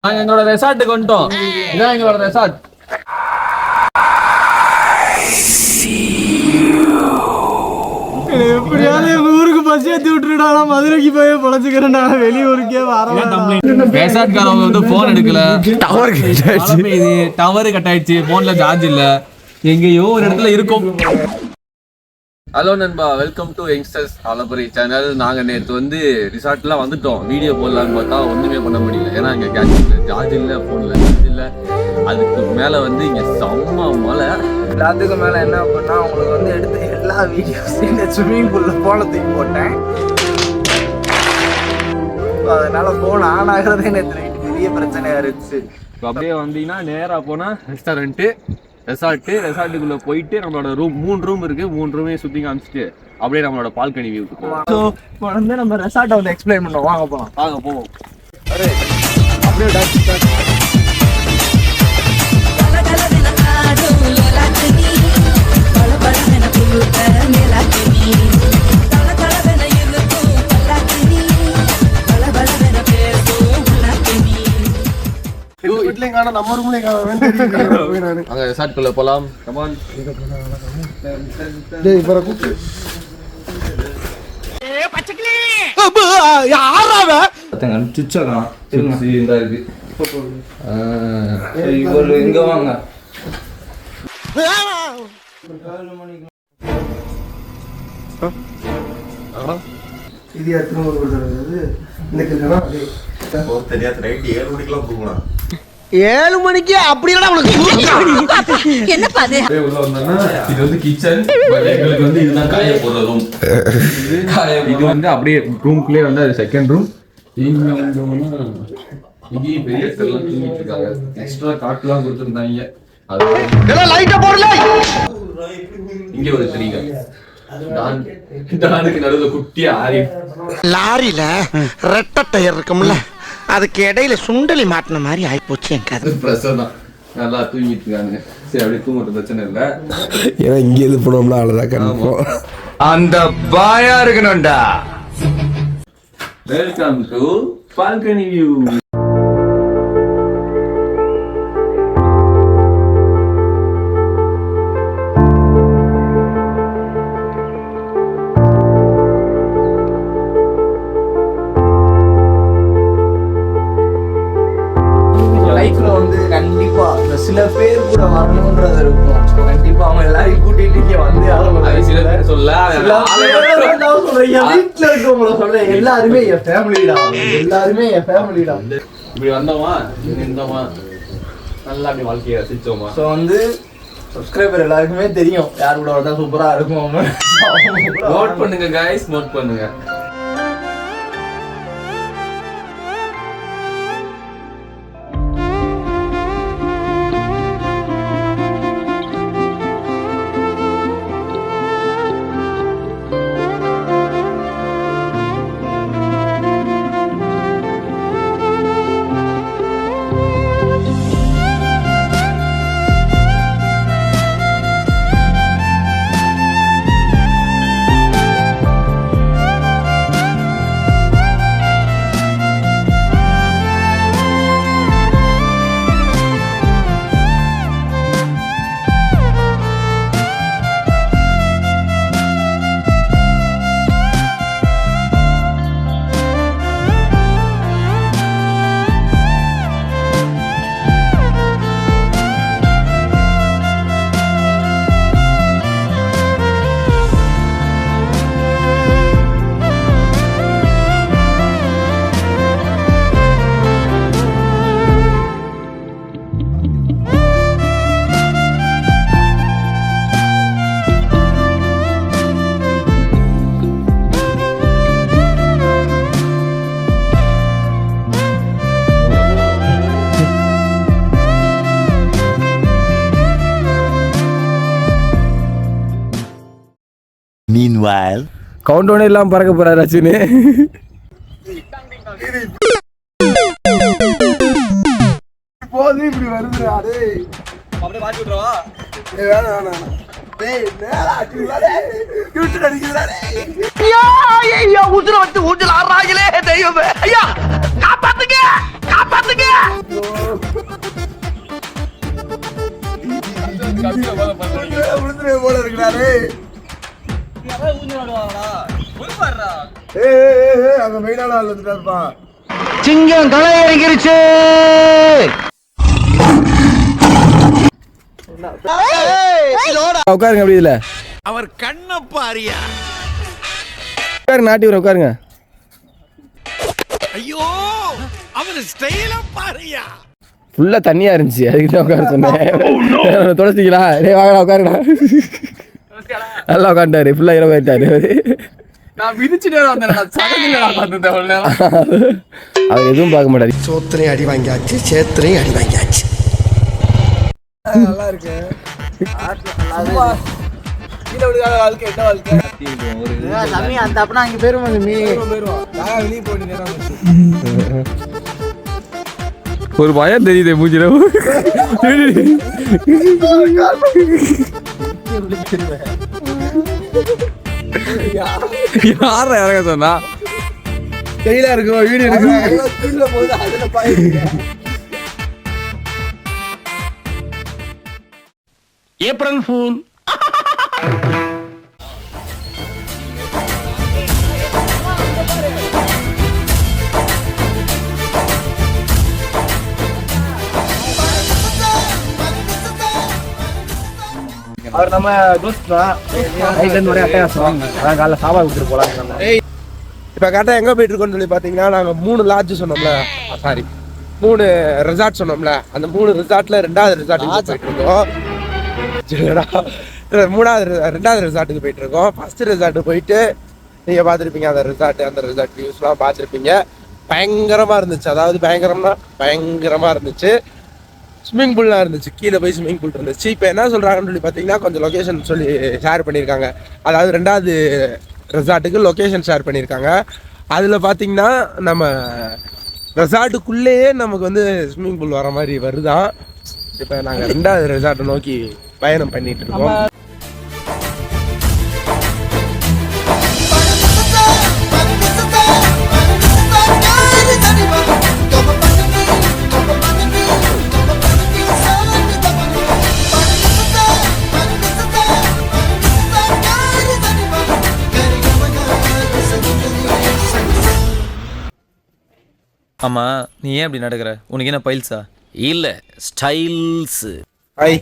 நாங்க எங்களோட ரெசார்ட்டுக்கு வந்துட்டோம். இதான் எங்களோட ரெசார்ட். எப்படியாவது ஊருக்கு பஸ் ஏற்றி விட்டுருடா, மதுரைக்கு போய் பொழைச்சிக்கிறேன்டா, வெளியூருக்கே வர. ரெசார்ட்காரவங்க வந்து போன் எடுக்கல, டவர் கட் ஆயிடுச்சு, போன்ல சார்ஜ் இல்ல, எங்கேயோ ஒரு இடத்துல இருக்கும். ஹலோ நண்பா, வெல்கம் டு யங்ஸ்டர்ஸ் ஆலப்புரி சேனல். நாங்கள் நேற்று வந்து ரிசார்ட்லாம் வந்துட்டோம். வீடியோ போடலான்னு பார்த்தா ஒன்றுமே பண்ண முடியல. ஏன்னா இங்கே கேட்ச் இல்லை, சார்ஜ் இல்லை, ஃபோனில் சார்ஜ் இல்லை. அதுக்கு மேலே வந்து இங்கே செம்ம மழை. எல்லாத்துக்கும் மேலே என்ன பண்ணால் உங்களுக்கு வந்து எடுத்து எல்லா வீடியோஸையும் இந்த ஸ்விம்மிங் பூலில் ஃபோனை தூக்கி போட்டேன். அதனால் ஃபோன் ஆன் ஆகிறதே நேற்று பெரிய பிரச்சனையாக இருந்துச்சு. இப்போ அப்படியே வந்தீங்கன்னா நேராக போனால் ரெசார்ட்டுக்குள்ளே போயிட்டு நம்மளோட ரூம் 3 ரூம் இருக்கு. 3 ரூமையும் சுற்றி காமிச்சிட்டு அப்படியே நம்மளோட பால்கனி வியூக்கு போவோம். ஸோ இப்போ வந்து நம்ம ரெசார்ட்டை வந்து எக்ஸ்பிளைன் பண்ணுவோம். வாங்க போவோம். அப்படியே நம்ம ரூம்ல அங்கே ரெசார்ட்டுக்குள்ளே போகலாம். கமான். இங்க வாங்க. இது எத்தனை ஒரு 7 மணிக்கு அப்படி இல்லடா உனக்கு என்னப்பா அது? உள்ள வந்தோம்னா இது வந்து கிச்சன். எங்களுக்கு வந்து இதுதான் காய போடுற ரூம். இது வந்து அப்படியே ரூம்குள்ளே வந்து அது செகண்ட் ரூம். இங்க வந்தோம்னா இங்கேயும் பெரிய எல்லாம் தூங்கிட்டு இருக்காங்க. எக்ஸ்ட்ரா காட்டுலாம் கொடுத்துருந்தாங்க. இங்க ஒரு தெரியுங்க டானுக்கு நடுவில் குட்டியா ஆரி லாரியில ரெட்டை டயர் இருக்கும்ல, அதுக்கு இடையில சுண்டலி மாட்டின மாதிரி ஆயிப்போச்சு. என் கதை பிரசவம் தான். நல்லா தூங்கிட்டு இருக்காங்க. சரி, அப்படி தூங்குறது பிரச்சனை இல்லை. ஏன்னா இங்கே இது போனோம்னா அவ்வளோதான் கண்டிப்போம். அந்த பாயா இருக்கணும்டா. Welcome to balcony view. லைஃப்ல வந்து கண்டிப்பா சில பேர் கூட வரணும்ன்றது இருக்கும். கண்டிப்பா அவங்க எல்லாரையும் கூட்டிட்டு இங்க வந்து சில பேர் சொல்ல வீட்டுல இருக்கவங்கள சொல்ல எல்லாருமே என் ஃபேமிலிடா, எல்லாருமே என் ஃபேமிலிடா. இப்படி வந்தோமா, இருந்தோமா, நல்லா அப்படி வாழ்க்கையை ரசிச்சோமா. ஸோ வந்து சப்ஸ்கிரைபர் எல்லாருக்குமே தெரியும் யார் கூட வந்தா சூப்பரா இருக்கும். நோட் பண்ணுங்க கைஸ், நோட் பண்ணுங்க. Meanwhile, கவுண்ட் ஒன் எல்லாம் பறக்க போறாரு அச்சுன்னு. போது இப்படி வருது. அப்படியே மாட்டி விட்டுறவா? வேணாம். ஊத்துல வச்சு ஊஞ்சல் ஆடுறாங்களே தெய்வமே. ஐயா காப்பாத்துங்க. போல இருக்கிறாரு. அங்க மெயினான ஆள் வந்துட்டாருப்பா. சிங்கம் களை இறங்கிருச்சு. உட்காருங்க அப்படி இதுல அவர் கண்ண பாரியா. உட்காருங்க, நாட்டி வர உட்காருங்க. ஐயோ அவர் ஸ்டைல பாரியா. ஃபுல்லா தண்ணியா இருந்துச்சு, அதுக்கு தான் உட்கார சொன்னேன். தொடச்சிங்களா? டேய் வாங்கடா உட்காருடா. நல்லா உட்காந்துட்டாரு, ஃபுல்லா இரவு ஆயிட்டாரு. நான் விதிச்சுட்டே வந்தேன், அவர் எதுவும் பார்க்க மாட்டாரு. சோத்திரையும் அடி வாங்கியாச்சு, சேத்திரையும் அடி வாங்கியாச்சு. நல்லா இருக்கு. அந்த அப்பனா அங்க பேரும் வெளியே போயிட்டு ஒரு பயம் தெரியுது மூஞ்சில. யார இறங்க சொன்னா? கையில இருக்கு வீடியோ இருக்கு. April fool. அவர் நம்ம தோஸ்தா நைட்ல இருந்து ஒரே அட்டகாசம். அதான் காலைல சாப்பாடு கொடுத்துட்டு போலாம். இப்போ கரெக்டாக எங்கே போயிட்டு இருக்கோம்னு சொல்லி பார்த்தீங்கன்னா, நாங்கள் 3 லாட்ஜ் சொன்னோம்ல, சாரி 3 ரிசார்ட் சொன்னோம்ல, அந்த 3 ரிசார்ட்ல 2வது ரிசார்ட்டுக்கு போயிட்டு இருக்கோம். ரெண்டாவது ரிசார்ட்டுக்கு போயிட்டு இருக்கோம். ஃபர்ஸ்ட் ரிசார்ட்டு போயிட்டு நீங்கள் பார்த்துருப்பீங்க, அந்த ரிசார்ட் வியூஸ்லாம் பார்த்துருப்பீங்க. பயங்கரமாக இருந்துச்சு. அதாவது பயங்கரமாக இருந்துச்சு. ஸ்விம்மிங் பூல்லாம் இருந்துச்சு, கீழே போய் ஸ்விம்மிங் பூல் இருந்துச்சு. இப்போ என்ன சொல்கிறாங்கன்னு சொல்லி பார்த்தீங்கன்னா, கொஞ்சம் லொக்கேஷன் சொல்லி ஷேர் பண்ணியிருக்காங்க. அதாவது 2வது ரெசார்ட்டுக்கு லொக்கேஷன் ஷேர் பண்ணியிருக்காங்க. அதில் பார்த்தீங்கன்னா நம்ம ரெசார்ட்டுக்குள்ளேயே நமக்கு வந்து ஸ்விம்மிங் பூல் வர மாதிரி வருதான். இப்போ நாங்கள் 2வது ரெசார்ட்டை நோக்கி பயணம் பண்ணிட்டு இருக்கோம். ஆமா, நீ ஏன் அப்படி நடக்கிற? உனக்கு என்ன பைல்ஸா? இல்ல, ஸ்டைல்ஸ். ஐ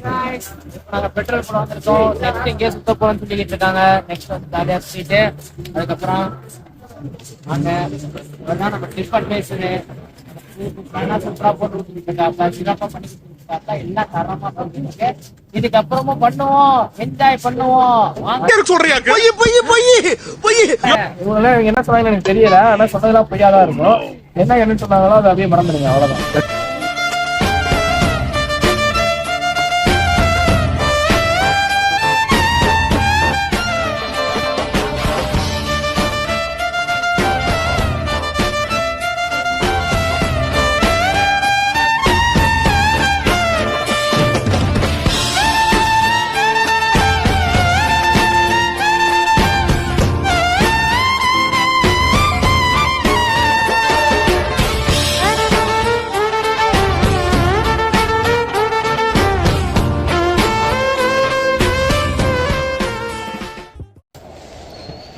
நாங்க பெட்ரோல் போட வந்திருக்கோம். நெக்ஸ்ட் இங்கே சுத்த போறோம்னு சொல்லிட்டு இருக்காங்க. நெக்ஸ்ட் வந்து ஜாலியா சுத்திட்டு அதுக்கப்புறம் அங்க அதான் நம்ம ட்ரிப் அட்வைஸரு சூப்பரா போட்டு கொடுத்துட்டு இருக்காங்க. சிறப்பா பண்ணி கொடுத்துட்டு இருக்காங்க. எல்லாம் தரமா பண்ணிட்டு இதுக்கப்புறமும் பண்ணுவோம், என்ஜாய் பண்ணுவோம். இவங்க என்ன சொன்னாங்கன்னு எனக்கு தெரியல, ஆனா சொன்னதெல்லாம் பொய்யாதான் இருக்கும். என்ன சொன்னாங்களோ அதை அப்படியே மறந்துடுங்க, அவ்வளவுதான்.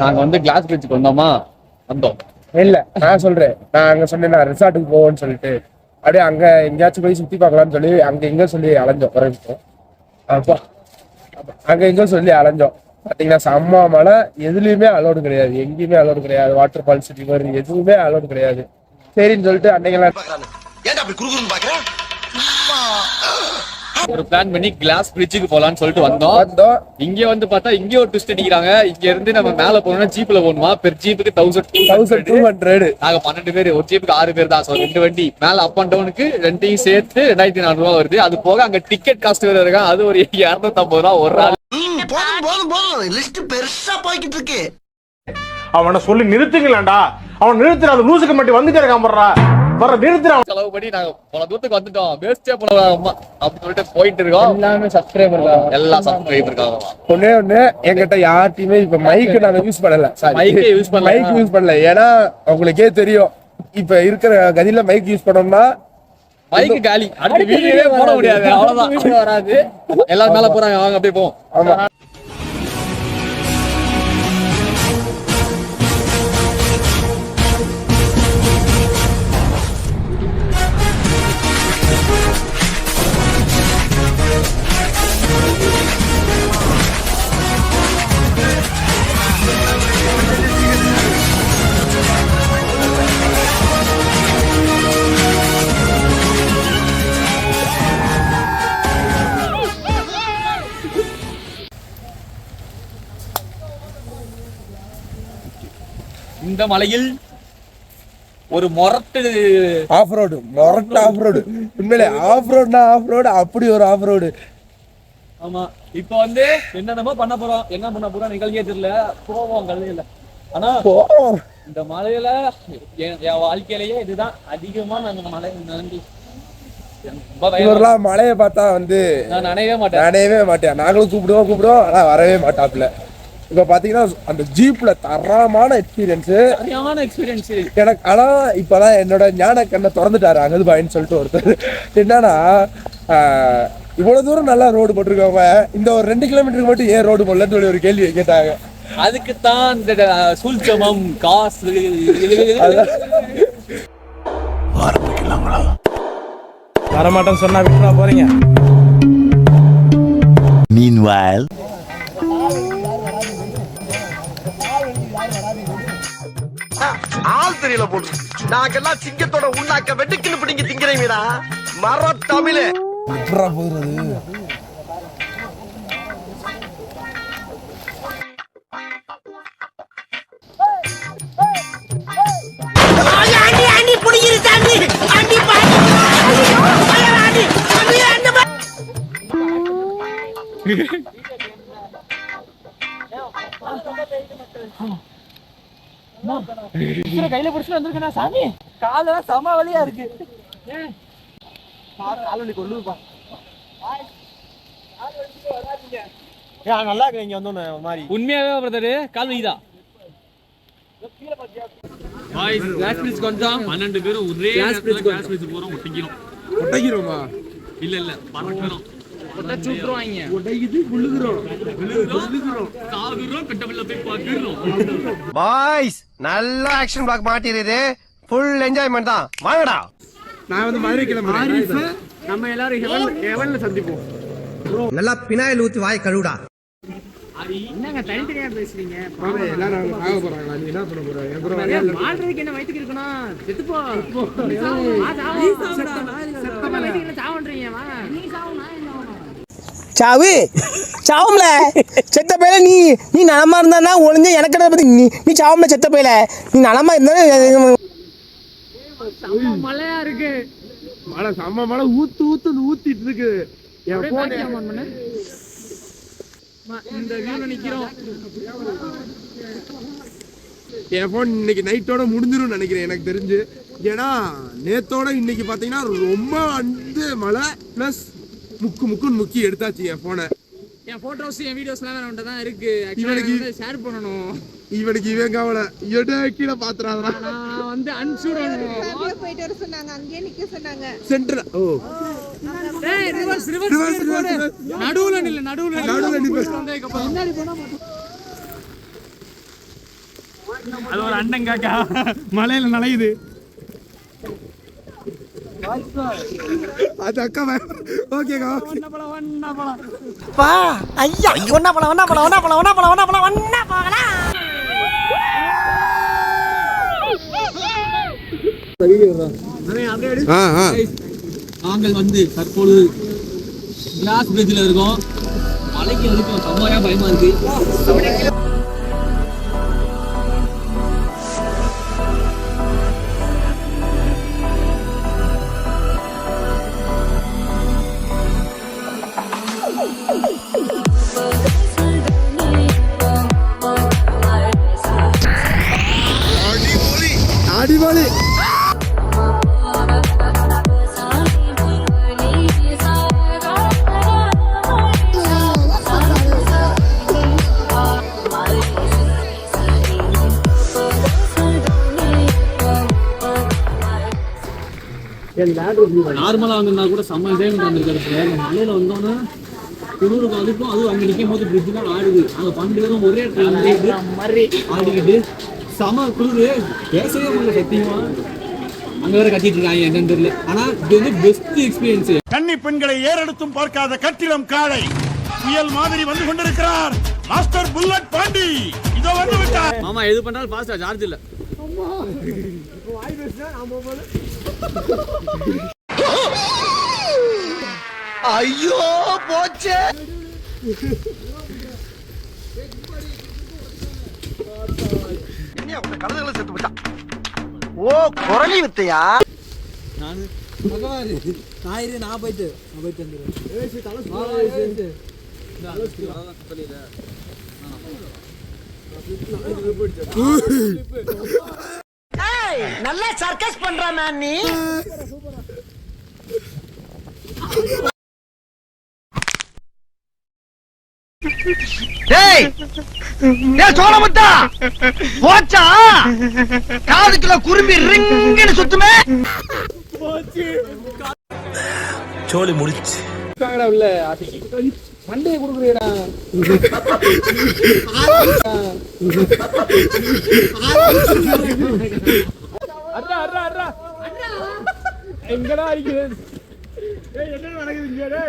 நாங்க வந்து கிளாஸ் பிரிட்ஜுக்கு வந்தோம். இல்ல நான் சொல்றேன், நான் அங்க சொன்னேன் ரிசார்ட்டுக்கு போவோம்னு சொல்லிட்டு, அப்படியே அங்க எங்கேயாச்சும் போய் சுத்தி பார்க்கலாம்னு சொல்லி அங்க எங்க சொல்லி அலைஞ்சோம். அப்பா அங்க எங்க சொல்லி அலைஞ்சோம். பாத்தீங்கன்னா செம்ம மழை, எதுலயுமே அலோடு கிடையாது, எங்கேயுமே அலோடு கிடையாது. வாட்டர் ஃபால்ஸ் ரிவர் எதுவுமே அலோடு கிடையாது. சரின்னு சொல்லிட்டு அன்னைக்கெல்லாம் ஒரு பிளான் பண்ணி கிளாஸ் பிரிட்ஜுக்கு போலான்னு சொல்லிட்டு வந்தோம். இங்க வந்து பார்த்தா இங்க ஒரு ட்விஸ்ட் அடிக்கிறாங்க. இங்க இருந்து நம்ம மேல போனோம்னா ஜீப்ல போகணுமா, பெர் ஜீப்புக்கு 1200. நாங்க 12 பேர், ஒரு ஜீப்புக்கு 6 பேர் தான். 2 வண்டி மேல அப் அண்ட் டவுனுக்கு ரெண்டையும் சேர்த்து 2400 ரூபா வருது. அது போக அங்க டிக்கெட் காஸ்ட் வேற இருக்கா, அது ஒரு 250 ரூபா ஒரு நாள். லிஸ்ட் பெருசா போய்கிட்டு இருக்கு. அவனை சொல்லி நிறுத்துங்களேன்டா. அவன் நிறுத்துற, அந்த லூசுக்கு மட்டும் வந்துட்டே இருக்கான். வர நிறுத்துற. செலவு பண்ணி நாங்க பல தூரத்துக்கு வந்துட்டோம். வேஸ்டே பண்ணலாமா அப்படின்னு சொல்லிட்டு போயிட்டு இருக்கோம். எல்லாமே சப்ஸ்கிரைபர் தான், எல்லா சப்ஸ்கிரைபர் இருக்காங்க. ஒண்ணு என்கிட்ட யார்ட்டையுமே இப்ப மைக் நாங்க யூஸ் பண்ணல. மைக்கே யூஸ் பண்ணல. ஏன்னா உங்களுக்கே தெரியும், இப்ப இருக்கிற கதியில மைக் யூஸ் பண்ணோம்னா பைக் காலி, அடுத்த வீடியோவே போட முடியாது, அவ்வளவுதான். வராது. எல்லாரும் மேல போறாங்க, வாங்க அப்படியே போவோம். ஆமா. இந்த மலையில் ஒரு மொரட்டு ஆஃப் ரோடு, மொரட்டு ஆஃப் ரோடு. உண்மையிலே ஆஃப் ரோடுனா ஆஃப் ரோடு, அப்படி ஒரு ஆஃப் ரோடு. ஆமா, இப்ப வந்து என்னென்னமோ பண்ண போறோம், என்ன பண்ண போறோம் நிகழ்ச்சியே தெரியல, போவோம் கல்வியில. ஆனா இந்த மலையில என் வாழ்க்கையிலேயே இதுதான் அதிகமா நான் மலை நன்றி. இவரெல்லாம் மலையை பார்த்தா வந்து நான் நனையவே மாட்டேன். நாங்களும் கூப்பிடுவோம், ஆனா வரவே மாட்டாப்ல. இப்ப பாத்தீங்கன்னா அந்த ஜீப்ல தரமான எக்ஸ்பீரியன்ஸ் எனக்கு. ஆனா இப்பதான் என்னோட ஞான கண்ணை திறந்துட்டாரு அங்கது பாயின்னு சொல்லிட்டு ஒருத்தர். என்னன்னா இவ்வளவு தூரம் நல்லா ரோடு போட்டிருக்கவங்க இந்த ஒரு 2 கிலோமீட்டருக்கு மட்டும் ஏன் ரோடு போடலன்னு சொல்லி ஒரு கேள்வி கேட்டாங்க. அதுக்குத்தான் இந்த சூழ்ச்சமம் காசு வரமாட்டேன்னு சொன்னா விட்டுறா போறீங்க. Meanwhile, ஆள் தெரியல போட்டு நாங்கெல்லாம் சிங்கத்தோட உண்ணாக்க வெட்டுக்குன்னு பிடிங்க திங்கிறீங்கடா மர தமிழே. விட்டுறா போகிறது. கையில பிடிச்சு வந்திருக்கா சாமி, காலெல்லாம் சம வலியா இருக்கு. காலி கொள்ளுப்பா, நல்லா இருக்கு. இங்க வந்தோன்னு மாதிரி உண்மையாவே பிரதர் கால் வைதா கொஞ்சம் 12 பேரும் ஒரே போறோம், ஒட்டைக்கிறோமா? இல்ல பறக்கிறோம், பாய்ஸ் நல்ல ஆக்ஷன் பிளாக் மாட்டிருது, ஃபுல் என்ஜாய்மெண்ட் தான். வாங்கடா. நான் வந்து மதுரை கிளம்புறேன். நம்ம எல்லாரும் ஹெவன்ல சந்திப்போம். நல்லா பினாயில் ஊத்தி வாய் கழுவுடா. என்னங்க தனித்தனியா பேசுறீங்க? எல்லாரும் ஆக போறாங்களா? நீ என்ன பண்ண போற? வாழ்றதுக்கு என்ன வயித்துக்கு இருக்கணும்? செத்துப்போ. சாவு சாவும்ல செத்த பையில நீ நலமா இருந்தா ஒளிஞ்ச எனக்கு பத்தி நீ சாவும்ல செத்த பையில நீ நலமா இருந்தா. மழையா இருக்கு, மழை செம்ம மழை ஊத்துன்னு ஊத்திட்டு இருக்கு. இந்த வியூல நிக்கிறோம். என் போன் இன்னைக்கு நைட்டோட முடிஞ்சிரும் நினைக்கிறேன் எனக்கு தெரிஞ்சு. ஏன்னா நேத்தோட இன்னைக்கு பாத்தீங்கன்னா ரொம்ப வந்து மழை பிளஸ் முக்குன்னு முக்கி எடுத்தாச்சு என் போனை. என் போட்டோஸ் என் வீடியோஸ்லாம் வேற தான் இருக்கு. இவனுக்கு ஷேர் பண்ணணும். இவனுக்கு இவன் கவலை கீழே பாத்துறாங்க. நான் வந்து அனுப்பிச்சுடணும். போயிட்டு வர சொன்னாங்க, அங்கேயே நிக்க சொன்னாங்க. சென்டர் நடுவுல நில்லு. அது ஒரு அண்ணன் காக்கா மலையில நனையுது. அது அக்கா ஓகேக்கா. ஐயா ஒன்னா போலாம். நாங்கள் வந்து தற்பொழுது கிளாஸ் பிரிட்ஜில் இருக்கோம். மலைக்கு இருக்கோம், செம்மையா பயமா இருக்கு. அடிபொலி. நார்மலா வந்திருந்தா கூட செம்ம டைம் வந்துருக்காரு. மலையில வந்தோன்னா குளிருக்கு அதுக்கும் அதுவும் அங்க நிற்கும் போது பிரிட்ஜ் தான் ஆடுது. அங்க 12 பேரும் ஒரே மாதிரி ஆடிக்கிட்டு செம குளிரு, பேசவே முடியல சத்தியமா. அங்க வேற கத்திட்டு இருக்காங்க என்னன்னு தெரியல. ஆனா இது வந்து பெஸ்ட் எக்ஸ்பீரியன்ஸ். கன்னி பெண்களை ஏறெடுத்தும் பார்க்காத கட்டிடம் காளை புயல் மாதிரி வந்து கொண்டிருக்கிறார் மாஸ்டர் புல்லட் பாண்டி. இதோ வந்து விட்டார். மாமா எது பண்ணாலும் பாஸ்டா சார்ஜ் இல்ல. ஐயோ போச்சே. என்ன உங்க கழுதைகளை செத்து போச்சா? ஓ குரலி வித்தையா? நல்லா சர்க்கஸ் பண்றானா நீ? டேய் டேய் சோளமுத்தா போச்சா? காதுக்குள்ள குரும்பி ரிங்குன்னு சுத்துமே. சோலி முடிச்சு உள்ள மண்டையை கொடுக்குறீடா. எங்கடா அடிக்கிறது? என்ன நடக்குது?